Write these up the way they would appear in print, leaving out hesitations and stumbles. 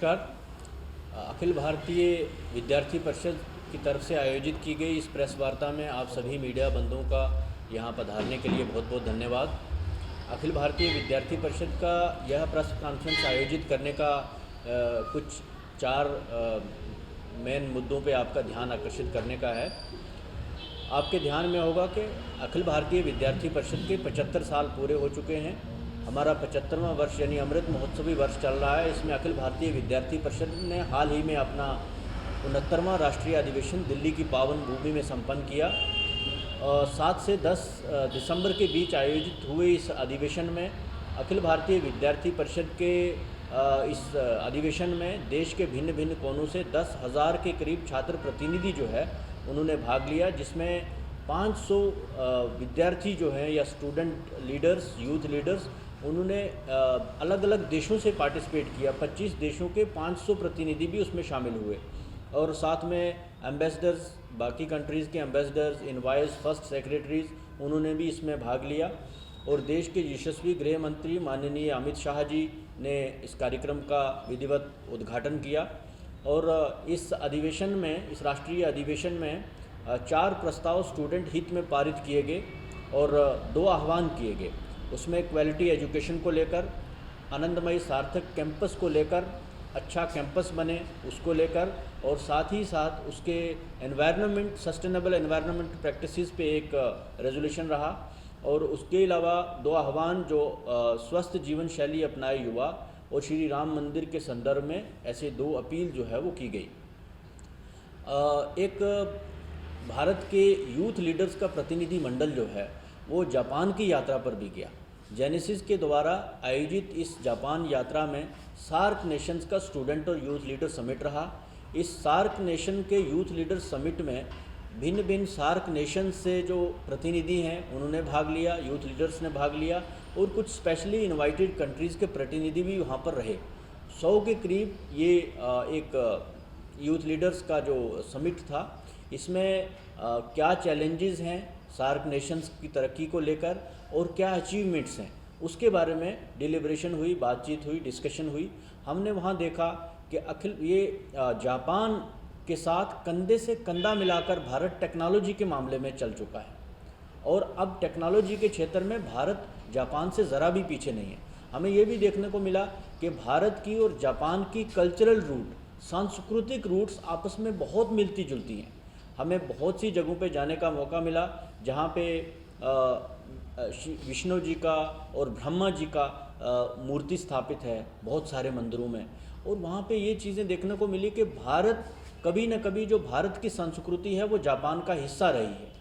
नमस्कार। अखिल भारतीय विद्यार्थी परिषद की तरफ से आयोजित की गई इस प्रेस वार्ता में आप सभी मीडिया बंधुओं का यहाँ पधारने के लिए बहुत बहुत धन्यवाद। अखिल भारतीय विद्यार्थी परिषद का यह प्रेस कॉन्फ्रेंस आयोजित करने का कुछ चार मेन मुद्दों पे आपका ध्यान आकर्षित करने का है। आपके ध्यान में होगा कि अखिल भारतीय विद्यार्थी परिषद के 75 साल पूरे हो चुके हैं। हमारा 75वां वर्ष यानी अमृत महोत्सवी वर्ष चल रहा है। इसमें अखिल भारतीय विद्यार्थी परिषद ने हाल ही में अपना 69वां राष्ट्रीय अधिवेशन दिल्ली की पावन भूमि में संपन्न किया। 7 से 10 दिसंबर के बीच आयोजित हुए इस अधिवेशन में अखिल भारतीय विद्यार्थी परिषद के इस अधिवेशन में देश के भिन्न भिन्न कोनों से 10,000 के करीब छात्र प्रतिनिधि जो है उन्होंने भाग लिया, जिसमें 500 विद्यार्थी जो हैं या स्टूडेंट लीडर्स, यूथ लीडर्स, उन्होंने अलग अलग देशों से पार्टिसिपेट किया। 25 देशों के 500 प्रतिनिधि भी उसमें शामिल हुए और साथ में एम्बेसडर्स, बाकी कंट्रीज़ के एम्बेसडर्स, इनवाइस, फर्स्ट सेक्रेटरीज़, उन्होंने भी इसमें भाग लिया। और देश के यशस्वी गृह मंत्री माननीय अमित शाह जी ने इस कार्यक्रम का विधिवत उद्घाटन किया। और इस अधिवेशन में, इस राष्ट्रीय अधिवेशन में 4 प्रस्ताव स्टूडेंट हित में पारित किए गए और 2 आह्वान किए गए। उसमें क्वालिटी एजुकेशन को लेकर, आनंदमयी सार्थक कैंपस को लेकर, अच्छा कैंपस बने उसको लेकर, और साथ ही साथ उसके एनवायरनमेंट, सस्टेनेबल एनवायरनमेंट प्रैक्टिसेस पे एक रेजोल्यूशन रहा। और उसके अलावा 2 आह्वान जो स्वस्थ जीवन शैली अपनाए युवा और श्री राम मंदिर के संदर्भ में ऐसे 2 अपील जो है वो की गई। एक भारत के यूथ लीडर्स का प्रतिनिधि मंडल जो है वो जापान की यात्रा पर भी गया। जेनेसिस के द्वारा आयोजित इस जापान यात्रा में सार्क नेशंस का स्टूडेंट और यूथ लीडर समिट रहा। इस सार्क नेशन के यूथ लीडर समिट में भिन्न भिन्न सार्क नेशन से जो प्रतिनिधि हैं उन्होंने भाग लिया, यूथ लीडर्स ने भाग लिया, और कुछ स्पेशली इनवाइटेड कंट्रीज़ के प्रतिनिधि भी वहाँ पर रहे। 100 के करीब ये एक यूथ लीडर्स का जो समिट था। इसमें क्या चैलेंजेस हैं सार्क नेशंस की तरक्की को लेकर और क्या अचीवमेंट्स हैं उसके बारे में डिलिब्रेशन हुई, बातचीत हुई, डिस्कशन हुई। हमने वहाँ देखा कि जापान के साथ कंधे से कंधा मिलाकर भारत टेक्नोलॉजी के मामले में चल चुका है और अब टेक्नोलॉजी के क्षेत्र में भारत जापान से ज़रा भी पीछे नहीं है। हमें ये भी देखने को मिला कि भारत की और जापान की कल्चरल रूट, सांस्कृतिक रूट्स आपस में बहुत मिलती जुलती हैं। हमें बहुत सी जगहों पे जाने का मौका मिला जहाँ पे विष्णु जी का और ब्रह्मा जी का मूर्ति स्थापित है बहुत सारे मंदिरों में, और वहाँ पे ये चीज़ें देखने को मिली कि भारत कभी न कभी, जो भारत की संस्कृति है वो जापान का हिस्सा रही है,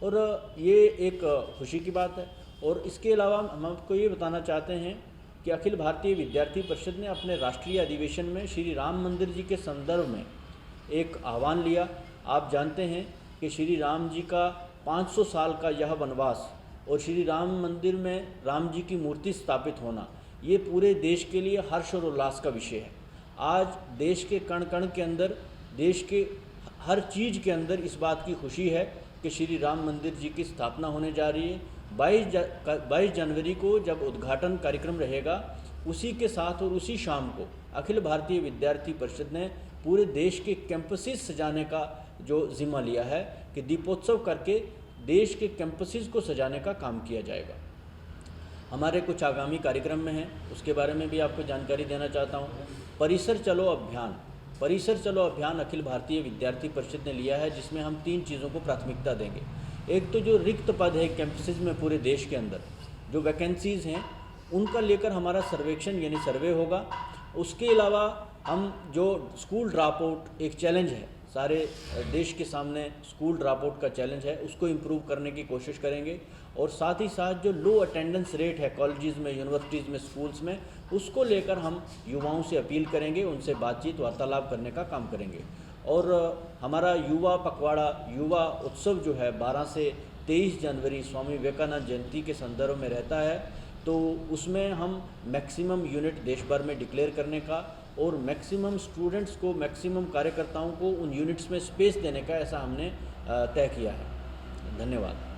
और ये एक खुशी की बात है। और इसके अलावा हम आपको ये बताना चाहते हैं कि अखिल भारतीय विद्यार्थी परिषद ने अपने राष्ट्रीय अधिवेशन में श्री राम मंदिर जी के संदर्भ में एक आह्वान लिया। आप जानते हैं कि श्री राम जी का 500 साल का यह वनवास और श्री राम मंदिर में राम जी की मूर्ति स्थापित होना, ये पूरे देश के लिए हर्ष और उल्लास का विषय है। आज देश के कण कण के अंदर, देश के हर चीज़ के अंदर इस बात की खुशी है कि श्री राम मंदिर जी की स्थापना होने जा रही है। 22 जनवरी को जब उद्घाटन कार्यक्रम रहेगा, उसी के साथ और उसी शाम को अखिल भारतीय विद्यार्थी परिषद ने पूरे देश के कैंपसेस सजाने का जो जिम्मा लिया है कि दीपोत्सव करके देश के कैंपसेस को सजाने का काम किया जाएगा। हमारे कुछ आगामी कार्यक्रम में हैं, उसके बारे में भी आपको जानकारी देना चाहता हूँ। परिसर चलो अभियान, परिसर चलो अभियान अखिल भारतीय विद्यार्थी परिषद ने लिया है, जिसमें हम 3 चीज़ों को प्राथमिकता देंगे। एक तो जो रिक्त पद है कैंपसेस में पूरे देश के अंदर जो वैकेंसीज़ हैं उनका लेकर हमारा सर्वेक्षण यानी सर्वे होगा। उसके अलावा हम जो स्कूल ड्रॉप आउट, एक चैलेंज है सारे देश के सामने, स्कूल ड्रॉप आउट का चैलेंज है, उसको इम्प्रूव करने की कोशिश करेंगे। और साथ ही साथ जो लो अटेंडेंस रेट है कॉलेजेस में, यूनिवर्सिटीज़ में, स्कूल्स में, उसको लेकर हम युवाओं से अपील करेंगे, उनसे बातचीत, वार्तालाप करने का काम करेंगे। और हमारा युवा पखवाड़ा, युवा उत्सव जो है 12 से 23 जनवरी स्वामी विवेकानंद जयंती के संदर्भ में रहता है, तो उसमें हम मैक्सिमम यूनिट देश भर में डिक्लेयर करने का और मैक्सिमम स्टूडेंट्स को, मैक्सिमम कार्यकर्ताओं को उन यूनिट्स में स्पेस देने का ऐसा हमने तय किया है। धन्यवाद।